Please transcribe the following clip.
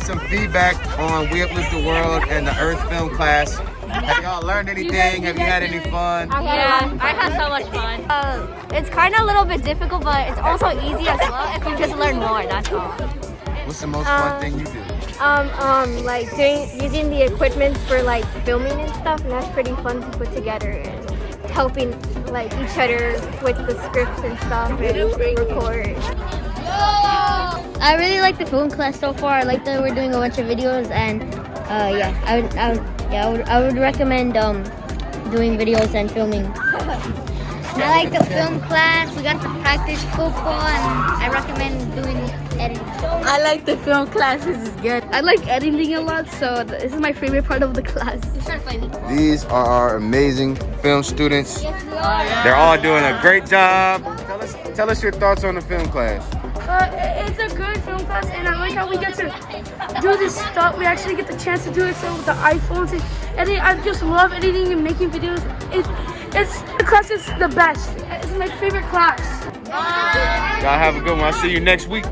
some feedback on We Uplift the World and the eARTh film class. Have y'all learned anything? Have you had any fun? Yeah, I had so much fun. It's kind of a little bit difficult, but it's also easy as well if you just learn more, that's all. What's the most fun thing you do? Like using the equipment for like filming and stuff, and that's pretty fun to put together, and helping like each other with the scripts and stuff and record. I really like the film class so far. I like that we're doing a bunch of videos, and I would recommend doing videos and filming. I like the film class. We got to practice football, and I recommend doing editing. I like the film class. This is good. I like editing a lot, so this is my favorite part of the class. These are our amazing film students. They're all doing a great job. Tell us your thoughts on the film class. It's a good film class, and I like how we get to do this stuff. We actually get the chance to do it with the iPhones. And I just love editing and making videos. The class is the best. It's my favorite class. Y'all have a good one. I'll see you next week.